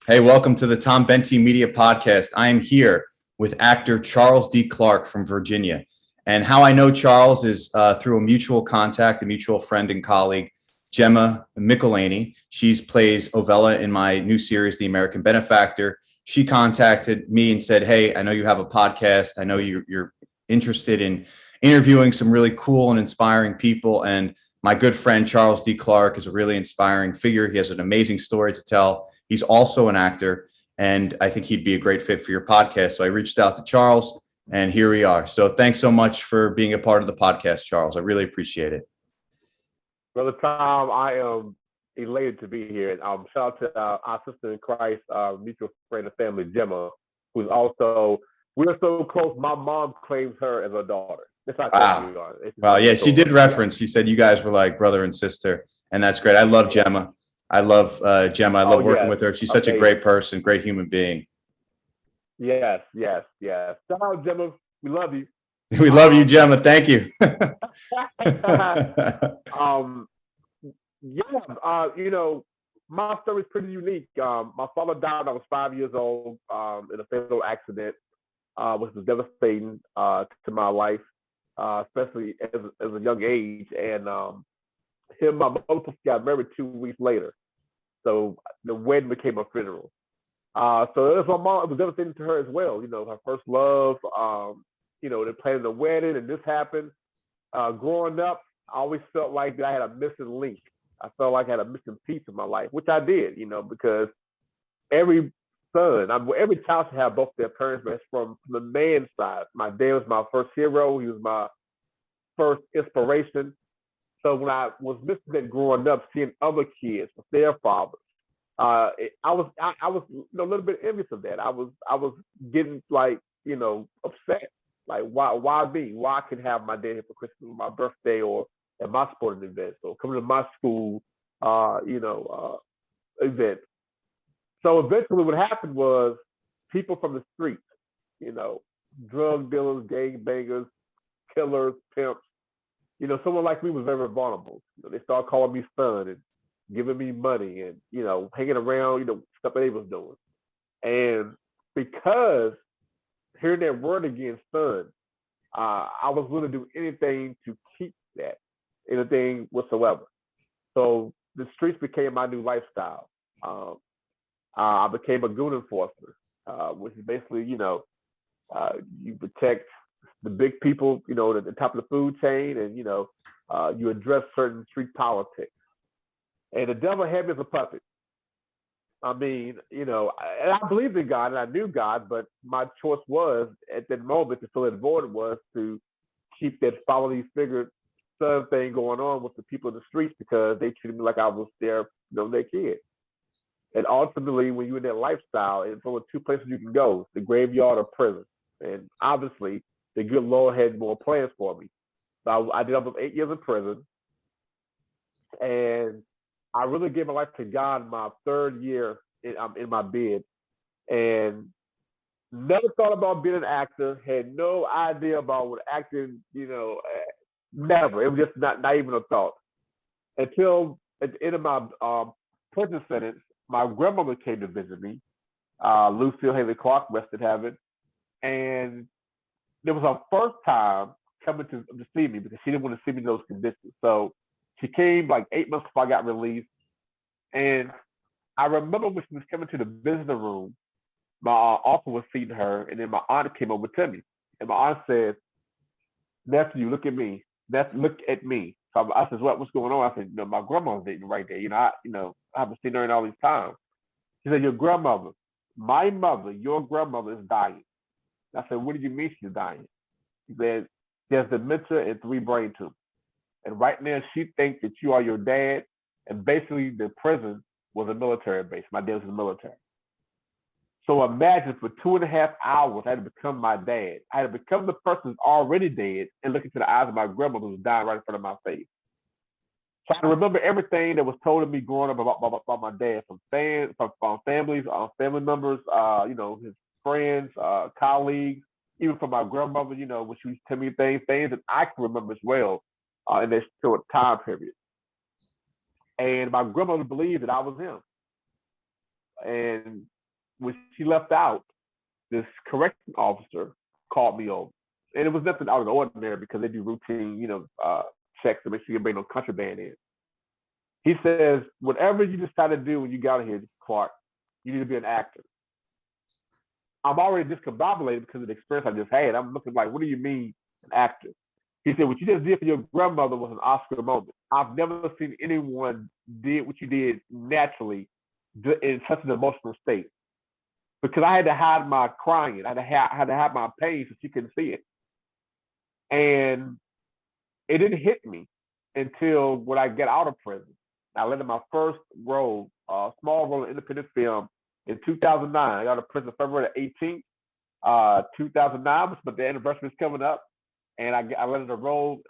Hey, welcome to the Tom Bentey Media Podcast. I am here with actor Charles D. Clark from Virginia. And how I know Charles is through a mutual contact, a mutual friend and colleague, Gemma Michelini. She plays Ovella in my new series, The American Benefactor. She contacted me and said, hey, I know you have a podcast. I know you're interested in interviewing some really cool and inspiring people. And my good friend, Charles D. Clark, is a really inspiring figure. He has an amazing story to tell. He's also an actor, and I think he'd be a great fit for your podcast. So I reached out to Charles, and here we are. So thanks so much for being a part of the podcast, Charles. I really appreciate it. Brother Tom, I am elated to be here. Shout out to our sister in Christ, mutual friend and family, Gemma, who's also, we're so close, my mom claims her as her daughter. That's how close we Wow. are. Well, yeah, she did reference. She said you guys were like brother and sister, and that's great. I love Gemma. I love Gemma. I love working with her. She's such a great person, great human being. Yes. Shout out, Gemma. We love you. We love you, Gemma. Thank you. My story is pretty unique. My father died when I was 5 years old in a fatal accident, which was devastating to my life, especially as a young age. And him and my mother got married 2 weeks later. So the wedding became a funeral. So it was my mom. It was devastating to her as well. Her first love. They're planning the wedding, and this happened. Growing up, I always felt like I had a missing link. I felt like I had a missing piece in my life, which I did. Because every every child should have both their parents, but it's from the man's side. My dad was my first hero. He was my first inspiration. So when I was missing that growing up, seeing other kids with their fathers, I was a little bit envious of that. I was getting upset. Like why me? Why I can have my dad here for Christmas, my birthday, or at my sporting events, or coming to my school, event. So eventually, what happened was people from the streets, drug dealers, gang bangers, killers, pimps, someone like me was very vulnerable. They started calling me son and giving me money and, hanging around, stuff that they was doing. And because hearing that word again, son, I was willing to do anything to keep that, anything whatsoever. So the streets became my new lifestyle. I became a goon enforcer, which is basically, you protect the big people, at the top of the food chain, and you address certain street politics. And the devil had me as a puppet. I mean, and I believed in God and I knew God, but my choice was at that moment to fill that void was to keep that follow these figure son thing going on with the people in the streets because they treated me like I was their kid. And ultimately, when you're in that lifestyle, it's only two places you can go: the graveyard or prison. And obviously, the good Lord had more plans for me. So I did almost 8 years in prison, and I really gave my life to God in my third year in my bed, and never thought about being an actor. Had no idea about what acting, never. It was just not even a thought until at the end of my prison sentence, my grandmother came to visit me, Lucille Haley Clark, rest in heaven, and it was her first time coming to see me because she didn't want to see me in those conditions. So she came like 8 months before I got released. And I remember when she was coming to the visitor room, my uncle was feeding her, and then my aunt came over to me. And my aunt said, nephew, look at me. Look at me. So I said, what's going on? I said, my grandma's eating right there. I haven't seen her in all these times. She said, your grandmother, my mother, your grandmother is dying. I said, what do you mean she's dying? She said, she has dementia and 3 brain tumors. And right now she thinks that you are your dad. And basically the prison was a military base. My dad was in the military. So imagine for 2.5 hours, I had to become my dad. I had to become the person who's already dead and look into the eyes of my grandmother who's dying right in front of my face. So I remember everything that was told to me growing up about my dad, from families, family members, his friends, colleagues, even from my grandmother, when she used to tell me things that I can remember as well in that short time period. And my grandmother believed that I was him. And when she left out, this correction officer called me over. And it was nothing out of the ordinary because they do routine, checks to make sure you bring no contraband in. He says, whatever you decide to do when you got here, Clark, you need to be an actor. I'm already discombobulated because of the experience I just had. I'm looking like, what do you mean, an actor? He said, what you just did for your grandmother was an Oscar moment. I've never seen anyone did what you did naturally in such an emotional state. Because I had to hide my crying. I had to hide my pain so she couldn't see it. And it didn't hit me until when I get out of prison. I landed my first role, small role in independent film in 2009. I got out of prison February 18th, 2009, but the anniversary is coming up. And I landed a role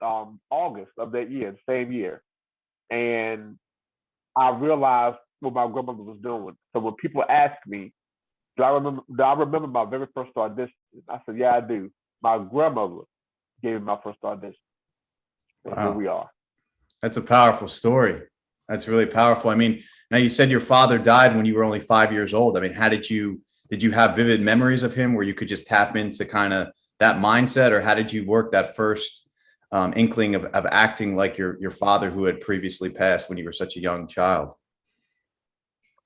August of that year, the same year. And I realized what my grandmother was doing. So when people ask me, do I remember my very first audition? I said, yeah, I do. My grandmother gave me my first audition. And here we are. That's a powerful story. That's really powerful. I mean, now you said your father died when you were only 5 years old. I mean, did you have vivid memories of him where you could just tap into kind of that mindset, or how did you work that first inkling of acting like your father who had previously passed when you were such a young child?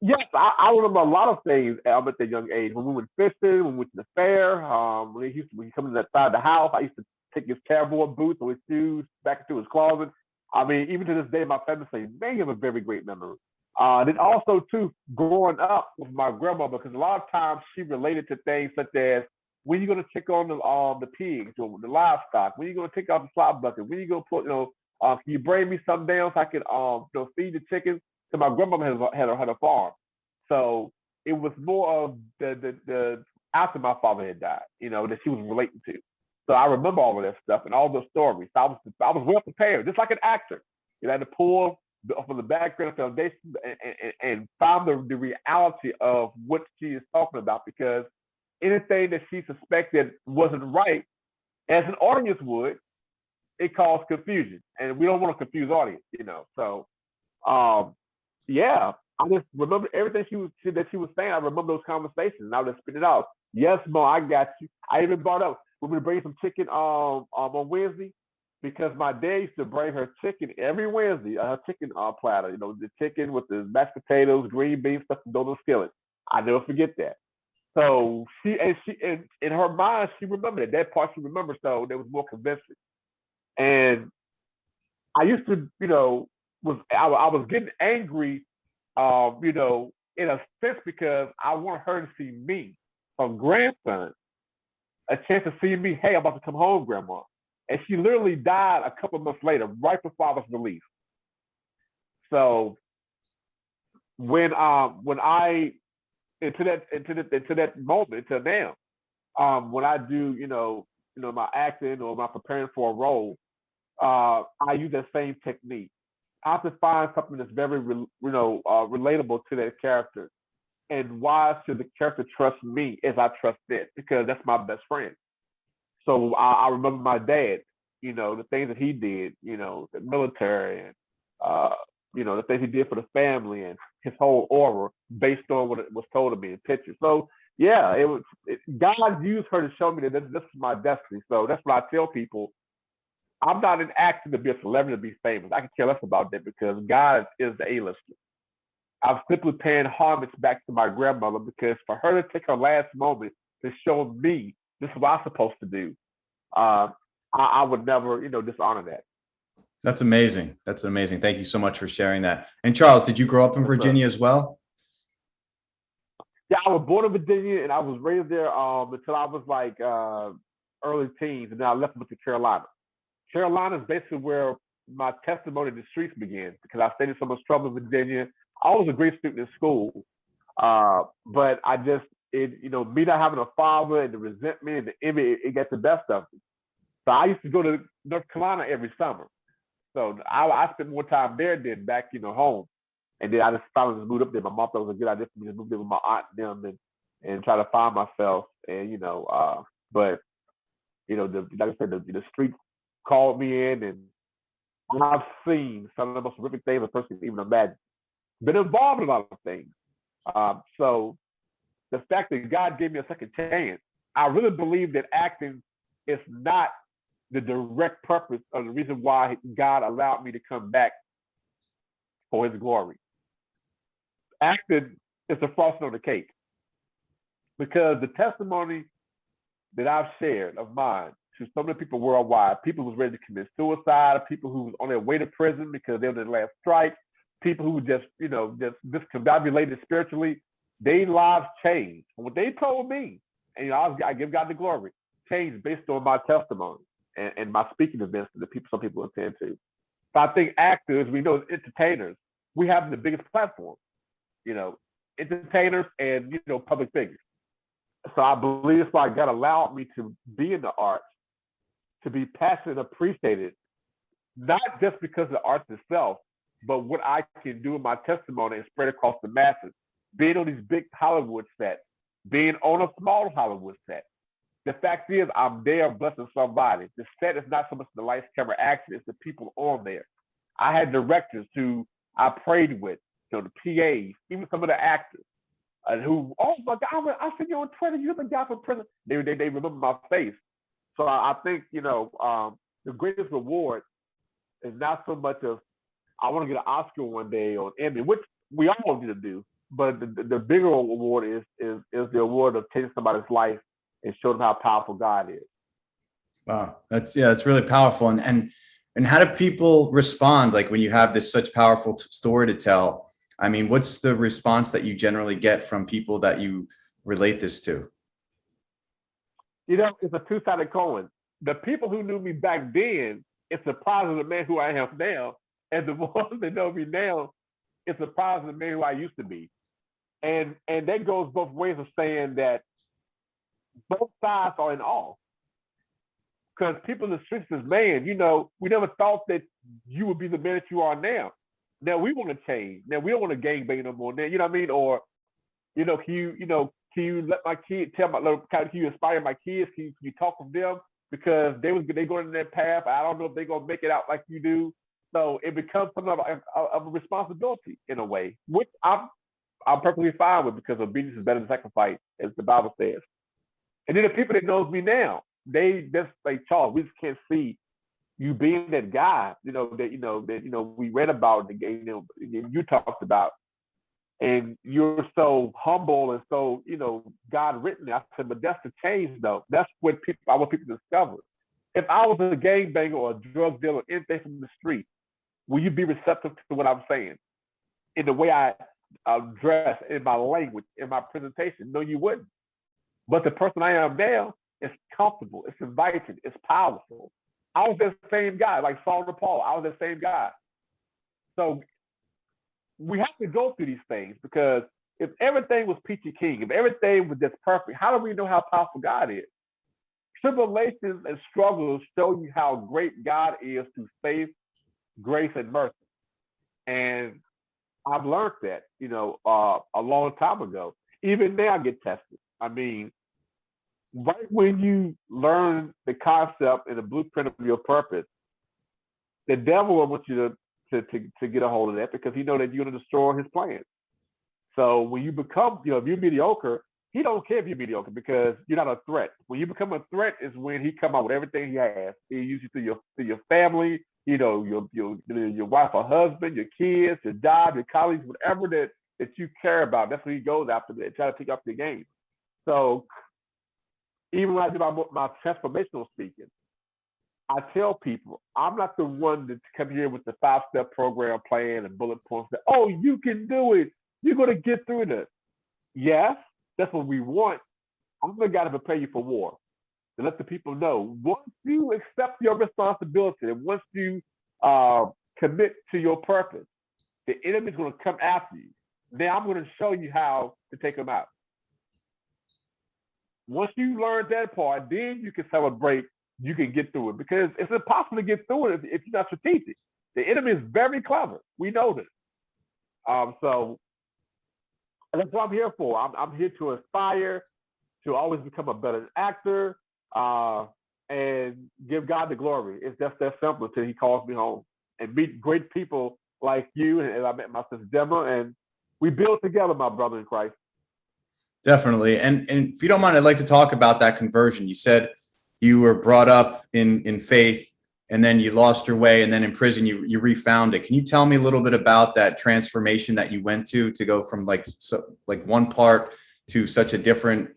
Yes, I remember a lot of things at that young age. When we went fishing, when we went to the fair, when he come inside the house, I used to take his cowboy boots or his shoes back into his closet. I mean, even to this day, my family say, man, you have a very great memory. Then also, too, growing up with my grandmother, because a lot of times she related to things such as, when are you going to check on the pigs, or the livestock? When are you going to take out the slop bucket? When are you going to put, can you bring me some down so I can feed the chickens? So my grandmother had a farm. So it was more of the after my father had died, that she was relating to. So I remember all of that stuff and all those stories. I was well prepared, just like an actor. I had to pull from the background foundation and find the reality of what she is talking about, because anything that she suspected wasn't right, as an audience would, it caused confusion. And we don't want to confuse audience, So yeah, I just remember everything she was saying. I remember those conversations, and I would just spit it out. Yes, Mo, I got you. I even brought up, we're gonna bring some chicken on Wednesday, because my dad used to bring her chicken every Wednesday, her chicken platter. The chicken with the mashed potatoes, green beans, stuff from those skillet. I never forget that. So she in her mind, she remembered it. That part she remembered, so that was more convincing. And I used to, I was getting angry, in a sense, because I want her to see me, her grandson, a chance to see me. Hey, I'm about to come home, Grandma. And she literally died a couple months later, right before I was released. So when I into that moment, until now, when I do, my acting or my preparing for a role, I use that same technique. I have to find something that's very, relatable to that character. And why should the character trust me as I trust it? Because that's my best friend. So I remember my dad, the things that he did, the military, and, the things he did for the family, and his whole aura based on what it was told to me in pictures. So yeah, God used her to show me that this is my destiny. So that's what I tell people. I'm not an actor to be a celebrity, to be famous. I can care less about that, because God is the A-lister. I'm simply paying homage back to my grandmother, because for her to take her last moment to show me this is what I'm supposed to do, I would never, dishonor that. That's amazing. That's amazing. Thank you so much for sharing that. And Charles, did you grow up in Virginia as well? Yeah, I was born in Virginia, and I was raised there until I was like early teens, and then I left and went to Carolina. Carolina is basically where my testimony in the streets began, because I stayed in so much trouble in Virginia. I was a great student in school, but I just, me not having a father and the resentment and the envy, it got the best of me. So I used to go to North Carolina every summer. So I spent more time there than back, home. And then I just finally moved up there. My mom thought it was a good idea for me to move there with my aunt and them, and try to find myself. And, but, like I said, the streets called me in, and I've seen some of the most horrific things a person can even imagine. Been involved in a lot of things. So the fact that God gave me a second chance, I really believe that acting is not the direct purpose of the reason why God allowed me to come back for his glory. Acting is the frosting on the cake, because the testimony that I've shared of mine to so many people worldwide, people who was ready to commit suicide, people who was on their way to prison because they were in their last strike, people who just, just discombobulated spiritually, their lives changed. What they told me, and I give God the glory, changed based on my testimony and my speaking events that some people attend to. But I think actors, we know as entertainers, we have the biggest platform, entertainers and public figures. So I believe it's like God allowed me to be in the arts, to be passionate and appreciated, not just because of the arts itself, but what I can do in my testimony and spread across the masses. Being on these big Hollywood sets, being on a small Hollywood set. The fact is, I'm there blessing somebody. The set is not so much the lights, camera, action, it's the people on there. I had directors who I prayed with, the PAs, even some of the actors. Who, oh my God, I seen you on Twitter. You're the guy from prison. They remember my face. So I think the greatest reward is not so much of I want to get an Oscar one day or an Emmy, which we all need to do. But the bigger reward is the award of taking somebody's life and show them how powerful God is. Wow, that's really powerful. And how do people respond, like when you have this such powerful story to tell? I mean, what's the response that you generally get from people that you relate this to? It's a two-sided coin. The people who knew me back then, it's surprising the man who I am now. And the ones that know me now, it's surprising the man who I used to be. And that goes both ways of saying that both sides are in awe. Because people in the streets says, man, we never thought that you would be the man that you are now. Now we want to change. Now we don't want to gangbang no more. Now, you know what I mean? Or, can you let my kid can you inspire my kids? Can you talk with them? Because they going in that path. I don't know if they're gonna make it out like you do. So it becomes something of a responsibility in a way, which I'm perfectly fine with, because obedience is better than sacrifice, as the Bible says. And then the people that knows me now, they just like, Charles, we just can't see you being that guy, that we read about, you talked about, and you're so humble and so, God written. I said, but that's the change though. That's what I want people to discover. If I was a gangbanger or a drug dealer, anything from the street, will you be receptive to what I'm saying? In the way I dress, in my language, in my presentation? No, you wouldn't. But the person I am now is comfortable, it's inviting, it's powerful. I was that same guy, like Saul and Paul. I was that same guy. So we have to go through these things, because if everything was peachy keen, if everything was just perfect, how do we know how powerful God is? Tribulations and struggles show you how great God is through faith, grace, and mercy. And I've learned that, a long time ago. Even now I get tested. I mean, right when you learn the concept and the blueprint of your purpose, the devil will want you to get a hold of that, because he knows that you're going to destroy his plans. So when you become, if you're mediocre, he don't care if you're mediocre, because you're not a threat. When you become a threat is when he come out with everything he has. He uses you through your family, your wife or husband, your kids, your job, your colleagues, whatever that you care about. That's what he goes after, to try to take up the game. So even when I do my transformational speaking, I tell people, I'm not the one to come here with the 5-step program plan and bullet points that, oh, you can do it. You're going to get through this. Yes, that's what we want. I'm the guy to prepare you for war, to let the people know, once you accept your responsibility and once you commit to your purpose, the enemy's going to come after you. Then I'm going to show you how to take them out. Once you learn that part, then you can celebrate. You can get through it, because it's impossible to get through it if you're not strategic. The enemy is very clever. We know this. So that's what I'm here for. I'm here to inspire, to always become a better actor, and give God the glory. It's just that simple until he calls me home, and meet great people like you. And I met my sister Gemma, and we build together, my brother in Christ. Definitely. And if you don't mind, I'd like to talk about that conversion. You said you were brought up in faith, and then you lost your way, and then in prison you refound it. Can you tell me a little bit about that transformation that you went to go from like one part to such a different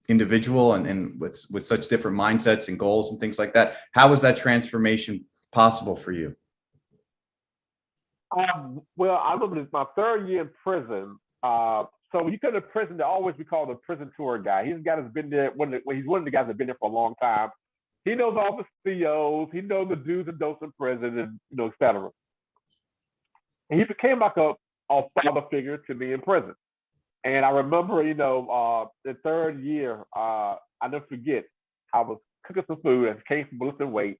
individual, and with such different mindsets and goals and things like that? How was that transformation possible for you? Well, I remember this, my third year in prison. So when you come to prison, they always be called a prison tour guy. He's a guy that's been there. He's one of the guys that's been there for a long time. He knows all the CEOs. He knows the do's and don'ts in prison, and et cetera. And he became like a father figure to me in prison. And I remember, the third year, I never forget. I was cooking some food and came from lifting weight,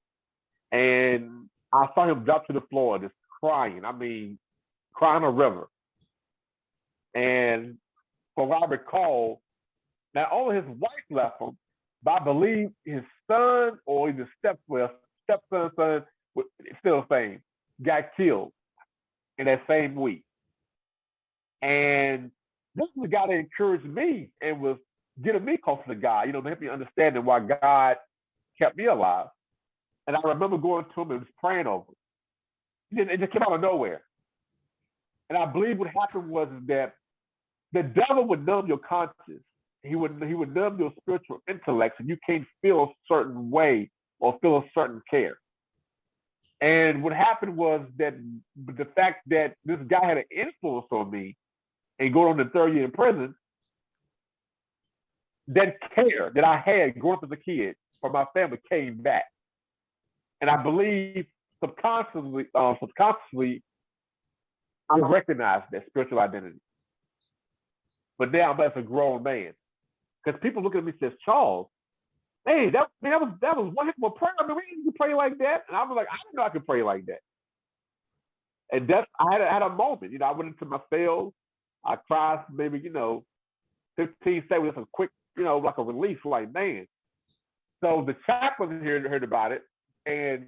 and I saw him drop to the floor, just crying. I mean, crying a river. And from what I recall, not only his wife left him, but I believe his son or his stepson, still the same, got killed in that same week. And this is the guy that encouraged me and was getting me close to God, to help me understanding why God kept me alive. And I remember going to him and just praying over it. It just came out of nowhere. And I believe what happened was that the devil would numb your conscience. He would numb your spiritual intellect, so you can't feel a certain way or feel a certain care. And what happened was that the fact that this guy had an influence on me and going on the third year in prison, that care that I had growing up as a kid for my family came back. And I believe subconsciously, I recognized that spiritual identity. But now I'm as a grown man. Because people look at me and say, Charles, hey, that was one heck of a prayer. I mean, we didn't pray like that. And I was like, I didn't know I could pray like that. And I had a moment. I went into my cell. I cried maybe, 15 seconds, a quick, like a release, like, man. So the chaplain heard about it. And,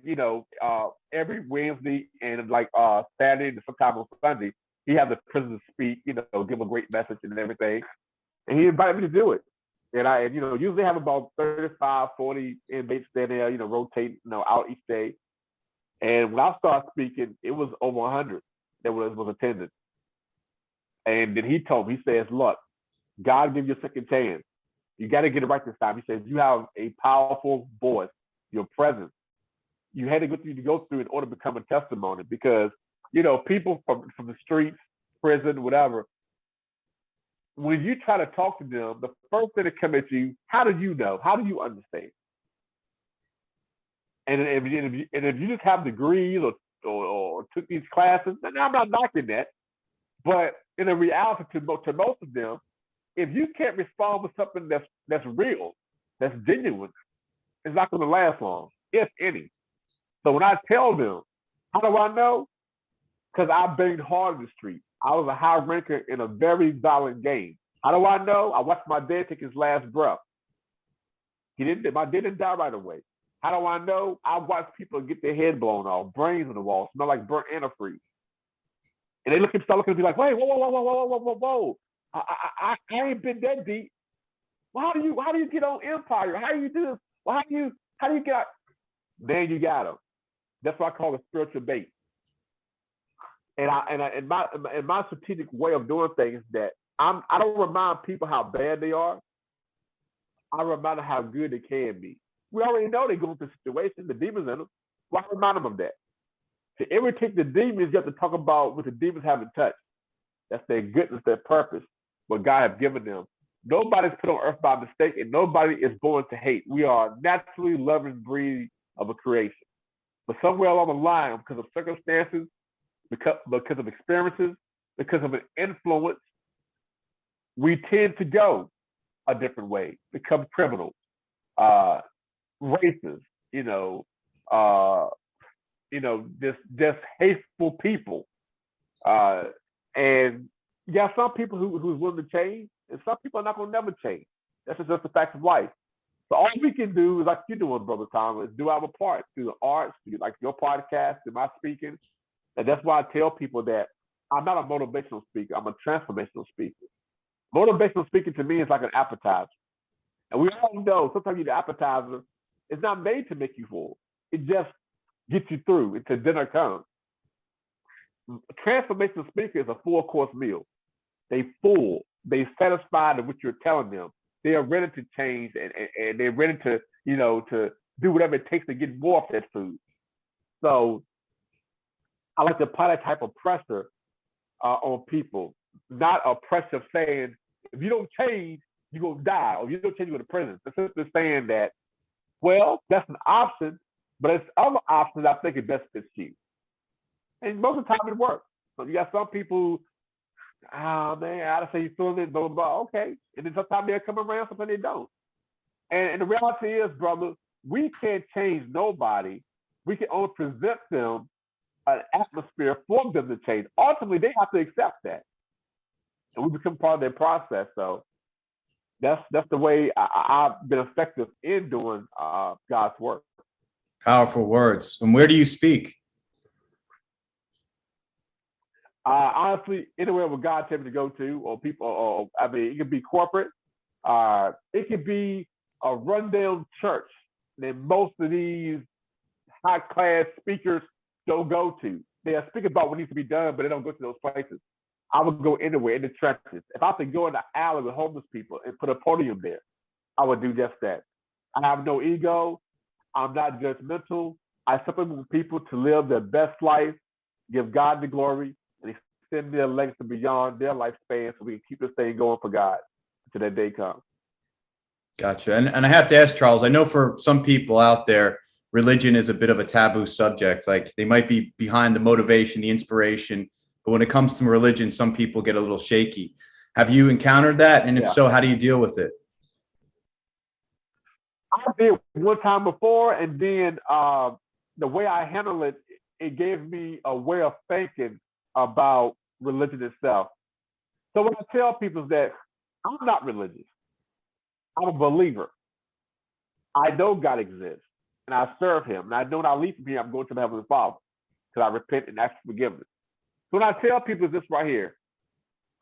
every Wednesday and like Saturday and sometimes on Sunday, he had the prison speak, give a great message and everything. And he invited me to do it. And I, usually have about 35, 40 inmates standing there, rotating, out each day. And when I started speaking, it was over 100 that was attending. And then he told me, he says, look, God give you a second chance. You got to get it right this time. He says, you have a powerful voice, your presence. You had to go through in order to become a testimony, because, people from the streets, prison, whatever, when you try to talk to them, the first thing that comes at you, how do you know? How do you understand? And if you just have degrees or took these classes, and I'm not knocking that, but in a reality to most of them, if you can't respond with something that's real, that's genuine, it's not going to last long, if any. So when I tell them, how do I know? Because I banged hard in the street. I was a high ranker in a very violent game. How do I know? I watched my dad take his last breath. My dad didn't die right away. How do I know? I watched people get their head blown off, brains on the wall, smell like burnt antifreeze. And they start looking at me like, wait, whoa. I ain't been that deep. Well, how do you get on Empire? How do you do this? Well, how do you get? Then you got them. That's what I call a spiritual bait. And my strategic way of doing things is that I don't remind people how bad they are. I remind them how good they can be. We already know they're going through situations, the demons in them. Why remind them of that? To irritate the demons, you have to talk about what the demons haven't touched. That's their goodness, their purpose, what God has given them. Nobody's put on earth by mistake, and nobody is born to hate. We are naturally loving breed of a creation. But somewhere along the line, because of circumstances, because of experiences, because of an influence, we tend to go a different way, become criminals, racist, just hateful people. And you got some people who's willing to change, and some people are not going to never change. That's just the fact of life. So all we can do is, like you're doing, Brother Tom, is do our part through the arts, through like your podcast, through my speaking. And that's why I tell people that I'm not a motivational speaker. I'm a transformational speaker. Motivational speaking to me is like an appetizer. And we all know sometimes the appetizer is not made to make you full. It just gets you through until dinner comes. Transformational speaker is a full course meal. They full. They satisfied with what you're telling them. They are ready to change and they're ready to, to do whatever it takes to get more of that food. So I like to apply that type of pressure on people, not a pressure saying, if you don't change, you're going to die, or if you don't change, you go to prison. It's simply saying that, well, that's an option, but it's other options I think it best fits you. And most of the time it works. So you got some people, man, I don't say you feeling it, blah, blah, blah. Okay. And then sometimes they'll come around, sometimes they don't. And the reality is, brother, we can't change nobody. We can only present them an atmosphere for them to change. Ultimately, they have to accept that. And we become part of their process. So that's the way I've been effective in doing God's work. Powerful words. And where do you speak? Honestly, anywhere where God tells me to go to, or people, or I mean, it could be corporate. It could be a rundown church that most of these high class speakers don't go to. They'll speak about what needs to be done, but they don't go to those places. I would go anywhere in the trenches. If I could go in the alley with homeless people and put a podium there, I would do just that. I have no ego. I'm not judgmental. I simply want people to live their best life, give God the glory, and extend their legacy beyond their lifespan so we can keep this thing going for God until that day comes. Gotcha. And I have to ask, Charles, I know for some people out there, religion is a bit of a taboo subject. Like they might be behind the motivation, the inspiration, but when it comes to religion, some people get a little shaky. Have you encountered that? And if so, how do you deal with it? I did one time before, and then the way I handle it, it gave me a way of thinking about religion itself. So what I tell people is that I'm not religious. I'm a believer. I know God exists, and I serve Him, and I know when I leave from here, I'm going to the Heavenly Father because I repent and ask for forgiveness. So when I tell people this right here,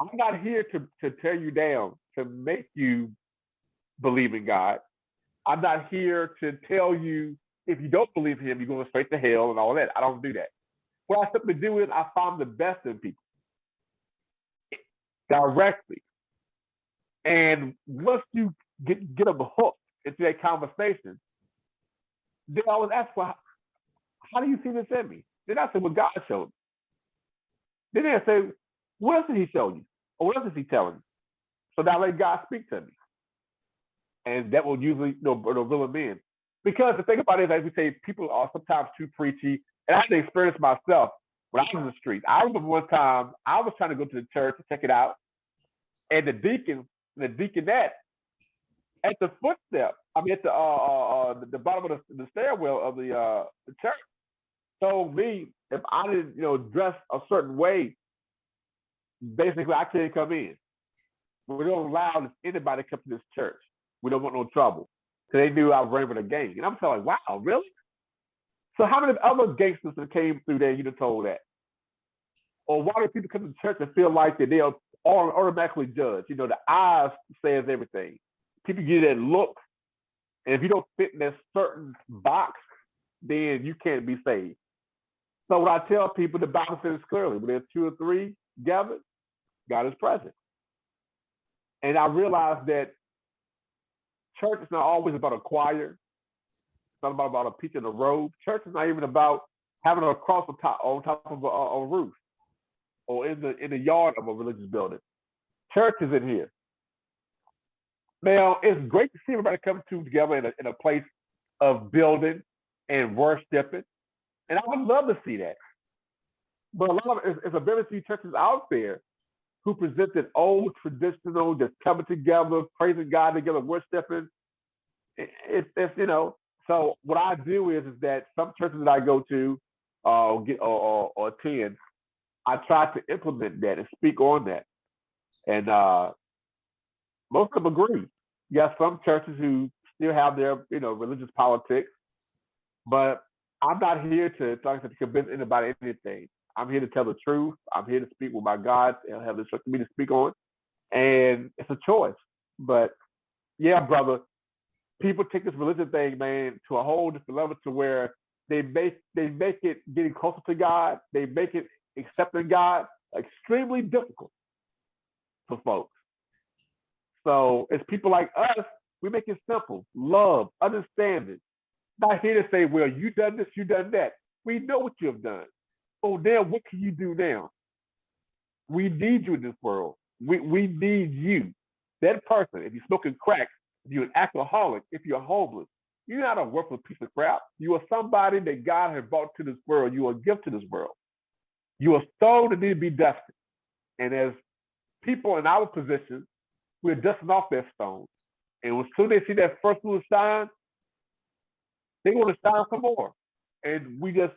I'm not here to tear you down, to make you believe in God. I'm not here to tell you if you don't believe in Him, you're going straight to hell and all that. I don't do that. What I simply do is I find the best in people directly. And once you get them hooked into that conversation, they always ask, well, how do you see this in me? Then I say, well, God showed me. Then they say, what else did He show you? Or what else is He telling you? So now let God speak to me. And that will usually reel them in. Because the thing about it is, as we say, people are sometimes too preachy. And I had to experience myself when I was in the streets. I remember one time I was trying to go to the church to check it out. And the deacon and the deaconette at the footstep, I mean, at the bottom of the stairwell of the church, told me if I didn't, dress a certain way, basically I can't come in. We don't allow anybody to come to this church. We don't want no trouble. So they knew I was running with a gang. And I'm telling, wow, really? So how many other gangsters that came through there you'd have told that? Or why do people come to church and feel like that they're automatically judged? The eyes says everything. People get that look, and if you don't fit in that certain box, then you can't be saved. So what I tell people, the Bible says clearly, when there's two or three gathered, God is present. And I realized that church is not always about a choir. It's not about a preacher in a robe. Church is not even about having a cross on top of a roof or in the yard of a religious building. Church is in here. Now, it's great to see everybody come together in a place of building and worshiping. And I would love to see that. But a lot of it's a very few churches out there who presented old traditional, just coming together, praising God together, worshiping. It's So what I do is that some churches that I go to or attend, I try to implement that and speak on that. And most of them agree. You got some churches who still have their religious politics, but I'm not here to convince anybody anything. I'm here to tell the truth. I'm here to speak what my God have instructed me to speak on, and it's a choice. But yeah, brother, people take this religion thing, man, to a whole different level to where they make it getting closer to God. They make it accepting God extremely difficult for folks. So it's people like us. We make it simple: love, understanding. Not here to say, well, you done this, you done that. We know what you have done. Oh, now what can you do now? We need you in this world. We need you. That person, if you're smoking crack, if you're an alcoholic, if you're homeless, you're not a worthless piece of crap. You are somebody that God has brought to this world. You are a gift to this world. You are stone that need to be dusted. And as people in our position, we're dusting off that stone. And as soon as they see that first little shine, they want to shine some more. And we just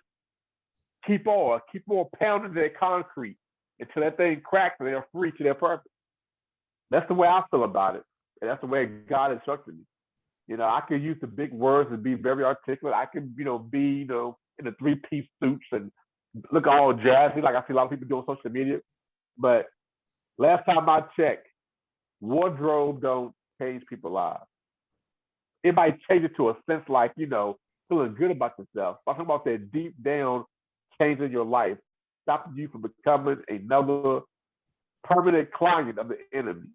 keep on pounding that concrete until that thing cracks and they're free to their purpose. That's the way I feel about it. And that's the way God instructed me. I could use the big words and be very articulate. I can, be, in a three-piece suits and look all jazzy like I see a lot of people do on social media. But last time I checked, wardrobe don't change people's lives. It might change it to a sense like, feeling good about yourself. I'm talking about that deep down change in your life, stopping you from becoming another permanent client of the enemy.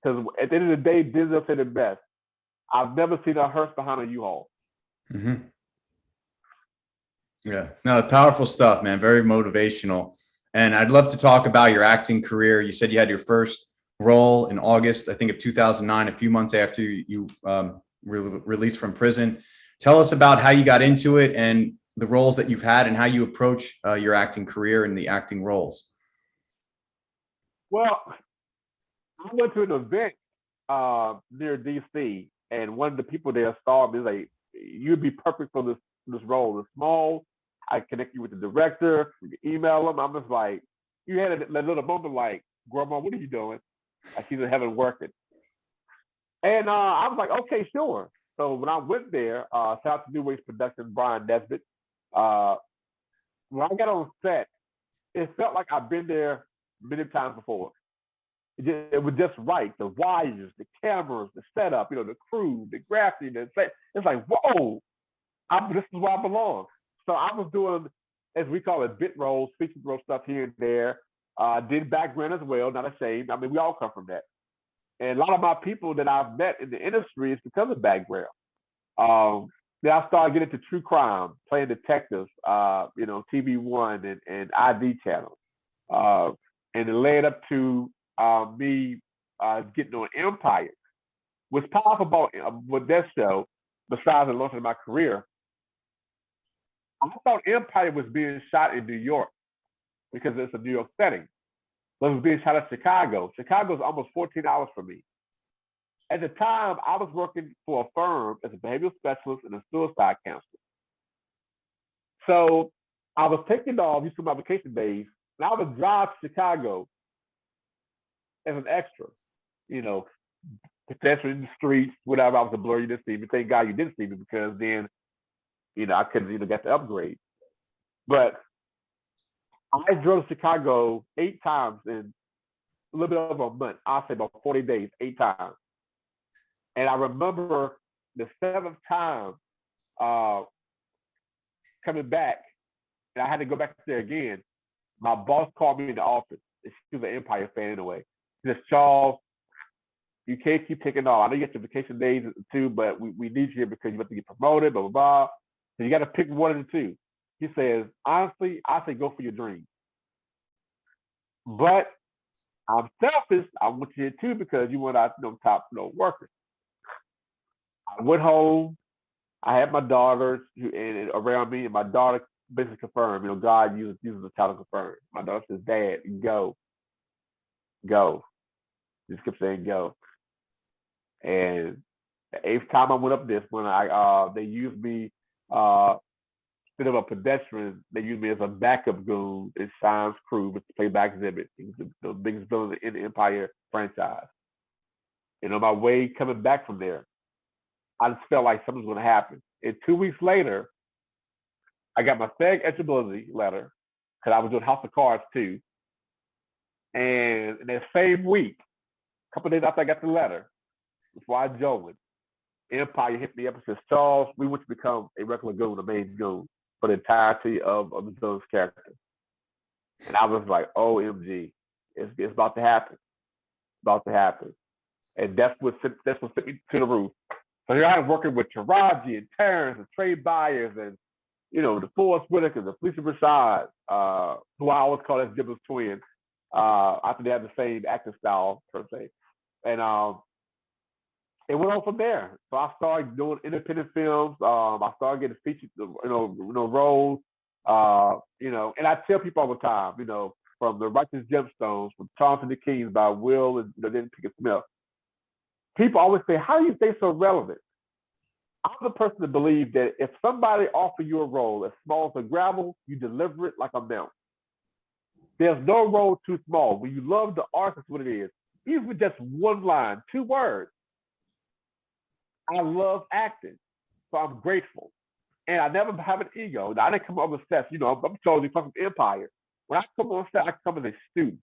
Because at the end of the day, Denzel said it best. I've never seen a hearse behind a U-Haul. Mm-hmm. Yeah, no, powerful stuff, man. Very motivational. And I'd love to talk about your acting career. You said you had your first role in August, I think, of 2009, a few months after you released from prison. Tell us about how you got into it and the roles that you've had and how you approach your acting career and the acting roles. Well, I went to an event near DC, and one of the people there saw me like, "You'd be perfect for this role. It's small. I connect you with the director. You can email him." I'm just like, you had a little moment like, "Grandma, what are you doing?" Like she's in heaven working. And I was like, "Okay, sure." So when I went there, shout out to New Ways Production, Brian Nesbitt. When I got on set, it felt like I've been there many times before. It was just right. The wires, the cameras, the setup, the crew, the graphic, it's like, whoa, this is where I belong. So I was doing, as we call it, bit roles, feature role stuff here and there. Did background as well, not ashamed. I mean, we all come from that. And a lot of my people that I've met in the industry is because of background. Then I started getting into true crime, playing detectives, TV One and ID channel. And it led up to me getting on Empire. What's powerful about with that show, besides the launch of my career, I thought Empire was being shot in New York because it's a New York setting. But it was being shot in Chicago. Chicago's almost 14 hours from me. At the time, I was working for a firm as a behavioral specialist and a suicide counselor. So I was taking off, used to my vacation days, and I would drive to Chicago as an extra, pedestrian in the streets, whatever. I was a blur, you didn't see me. Thank God you didn't see me because then, I couldn't, get the upgrade. But I drove to Chicago 8 times in a little bit over a month. I'll say about 40 days, 8 times. And I remember the 7th time coming back, and I had to go back there again. My boss called me in the office. She was an Empire fan anyway. She said, "Charles, you can't keep taking off. I know you get your vacation days too, but we need you here because you have to get promoted, blah, blah, blah. So you got to pick one of the two." He says, "Honestly, I say go for your dream. But I'm selfish. I want you here too because you want our top workers." I went home. I had my daughters and around me, and my daughter basically confirmed, God uses the title confirmed. My daughter says, "Dad, go. Just kept saying go." And the 8th time I went up this when they used me instead of a pedestrian, they used me as a backup goon in Shine's crew with the playback exhibit. He was the biggest villain in the Empire franchise. And on my way coming back from there, I just felt like something was going to happen. And 2 weeks later, I got my SAG eligibility letter. because I was doing House of Cards too. And in that same week, a couple of days after I got the letter, before I joined, Empire hit me up and says, Charles, we want you to become a regular goon, a main goon for the entirety of the Jones character. And I was like, OMG, it's about to happen. It's about to happen. And that's what sent me to the roof. So here I am working with Taraji and Terrence and Trey Byers and, the Forrest Whitaker, the Felicia Rashad, who I always call as Gibbons twins. After they have the same acting style, per se. And it went on from there. So I started doing independent films. I started getting featured, roles. And I tell people all the time, from The Righteous Gemstones, from Charms and the Kings by Will and then Pickett Smith. People always say, how do you stay so relevant? I'm the person to believe that if somebody offers you a role as small as a gravel, you deliver it like a mountain. There's no role too small. When you love the art, that's what it is. Even with just one line, 2 words. I love acting, so I'm grateful. And I never have an ego. Now, I didn't come on the set. I'm totally from Empire. When I come on set, I come as a student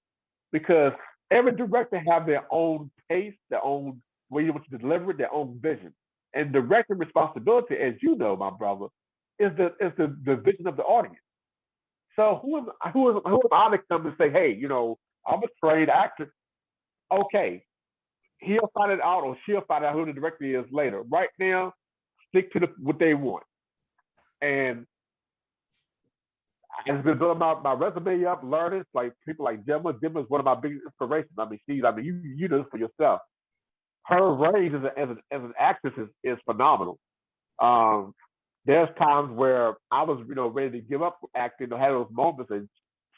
because every director have their own pace, their own way you want to deliver it, their own vision. And director responsibility, as you know, my brother, is the vision of the audience. So who am I to come and say, hey, I'm a trained actor. Okay, he'll find it out or she'll find out who the director is later. Right now, stick to what they want. And I've been building my resume up, learning. Like people like Gemma. Gemma is one of my biggest inspirations. You know this for yourself. Her range as an actress is phenomenal. There's times where I was, ready to give up acting. I had those moments, and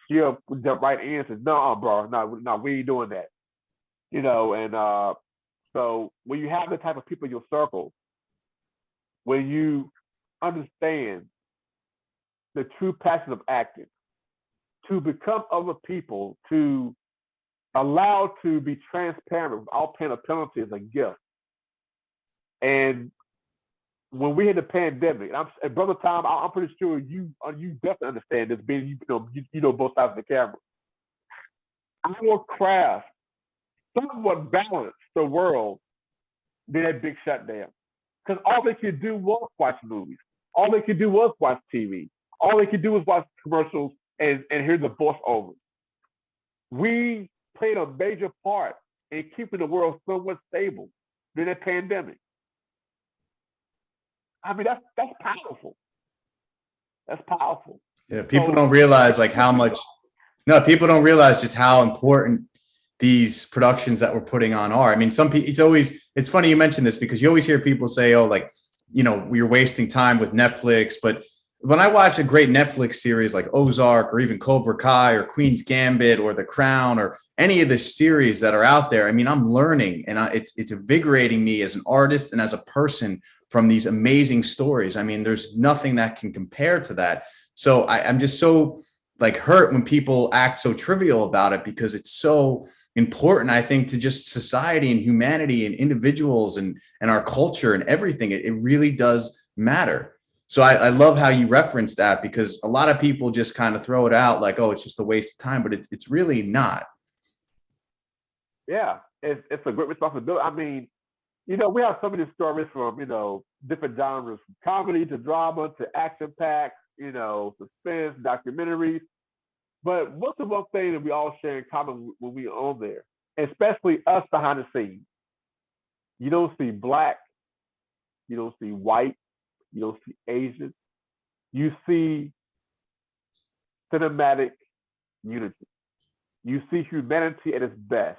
she'll jump right in and say, "No, bro, no, we ain't doing that." And so when you have the type of people in your circle, when you understand the true passion of acting, to become other people, to allow to be transparent without paying a penalty is a gift. And when we had the pandemic, and Brother Tom, I'm pretty sure you definitely understand this, being you know both sides of the camera. Our craft somewhat balanced the world during that big shutdown, because all they could do was watch movies, all they could do was watch TV, all they could do was watch commercials and hear the voiceovers. We played a major part in keeping the world somewhat stable during that pandemic. I mean, that's powerful. That's powerful. Yeah, people don't realize like how much. No, people don't realize just how important these productions that we're putting on are. I mean, some people. It's funny you mentioned this because you always hear people say, "Oh, like we're wasting time with Netflix." But when I watch a great Netflix series like Ozark or even Cobra Kai or Queen's Gambit or The Crown or any of the series that are out there, I mean, I'm learning and it's invigorating me as an artist and as a person from these amazing stories. I mean, there's nothing that can compare to that. So I'm just so hurt when people act so trivial about it because it's so important, I think, to just society and humanity and individuals and our culture and everything. It really does matter. So I love how you reference that because a lot of people just kind of throw it out like, oh, it's just a waste of time, but it's really not. Yeah, it's a great responsibility. I mean, we have so many stories from, different genres, from comedy to drama to action packed, suspense, documentaries. But what's the one thing that we all share in common when we on there, especially us behind the scenes? You don't see black, you don't see white, you don't see Asian. You see cinematic unity. You see humanity at its best.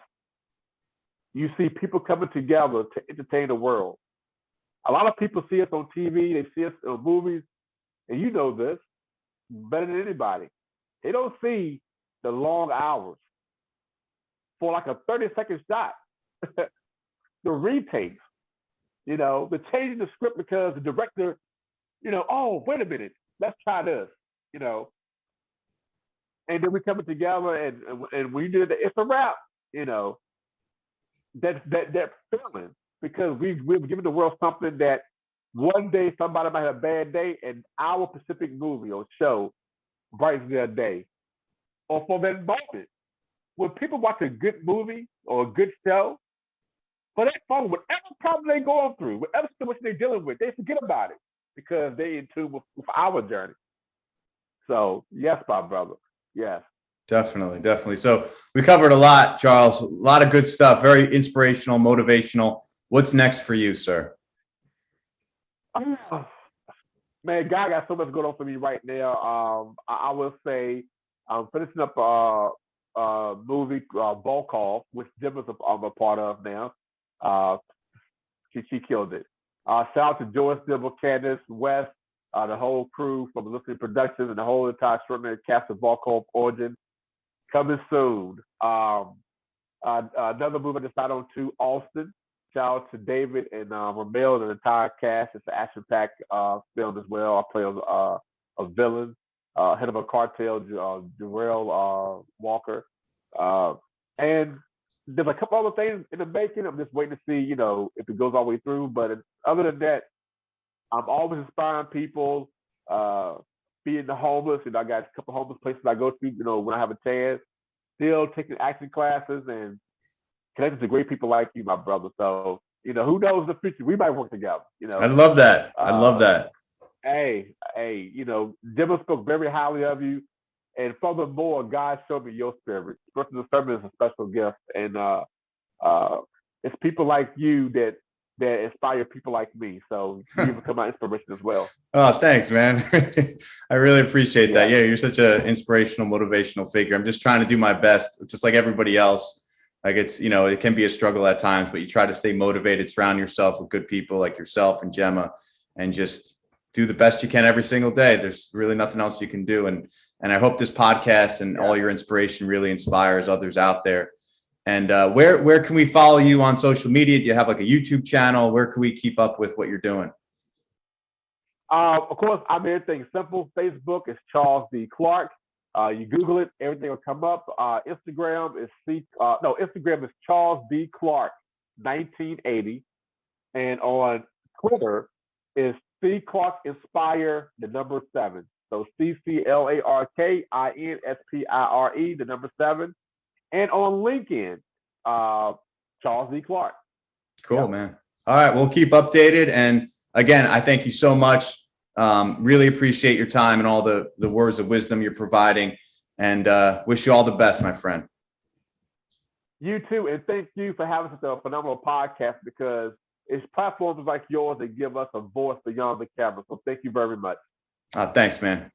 You see people coming together to entertain the world. A lot of people see us on TV, they see us in movies, and you know this better than anybody. They don't see the long hours for like a 30-second shot. The retakes, the changing the script because the director, oh, wait a minute, let's try this, and then we coming together and we did it, it's a wrap, that feeling because we've given the world something that one day somebody might have a bad day and our specific movie or show brightens their day. or for that moment. When people watch a good movie or a good show, for that moment, whatever problem they're going through, whatever situation they're dealing with, they forget about it because they're in tune with our journey. So, yes, my brother. Yes. Definitely, definitely. So we covered a lot, Charles. A lot of good stuff. Very inspirational, motivational. What's next for you, sir? Man, God got so much going on for me right now. I will say I'm finishing up movie Ball Call, which Jim is a part of now. Uh, she killed it. Shout out to Joyce, Dibble, Candace, West, the whole crew from Listening Productions and the whole entire extraordinary cast of Ball Call Origin. Coming soon. Another movie I decided on to Austin. Shout out to David and Ramel and the entire cast. It's an action-packed film as well. I play a villain, head of a cartel, Jarrell Walker. And there's a couple other things in the making. I'm just waiting to see, if it goes all the way through. But other than that, I'm always inspiring people, feeding the homeless. I got a couple homeless places I go to, when I have a chance. Still taking action classes and connecting to great people like you, my brother. So, who knows the future? We might work together, I love that. I love that. Hey, Jimmy spoke very highly of you. And furthermore, God showed me your spirit. Spiritual service is a special gift. And it's people like you that inspire people like me. So you become my inspiration as well. Oh, thanks, man. I really appreciate that. Yeah, you're such an inspirational, motivational figure. I'm just trying to do my best, just like everybody else. Like it's, it can be a struggle at times, but you try to stay motivated, surround yourself with good people like yourself and Gemma, and just do the best you can every single day. There's really nothing else you can do. And I hope this podcast and all your inspiration really inspires others out there. And where can we follow you on social media? Do you have like a YouTube channel? Where can we keep up with what you're doing? Of course, I'm everything simple. Facebook is Charles D. Clark. You Google it, everything will come up. Instagram is Charles D. Clark 1980, and on Twitter is C Clark Inspire 7. So CCLARKINSPIRE 7, and on LinkedIn, Charles D. Clark. Cool, man. All right, we'll keep updated. And again, I thank you so much. Really appreciate your time and all the words of wisdom you're providing, and wish you all the best, my friend. You too, and thank you for having such a phenomenal podcast, because it's platforms like yours that give us a voice beyond the camera. So thank you very much. Thanks, man.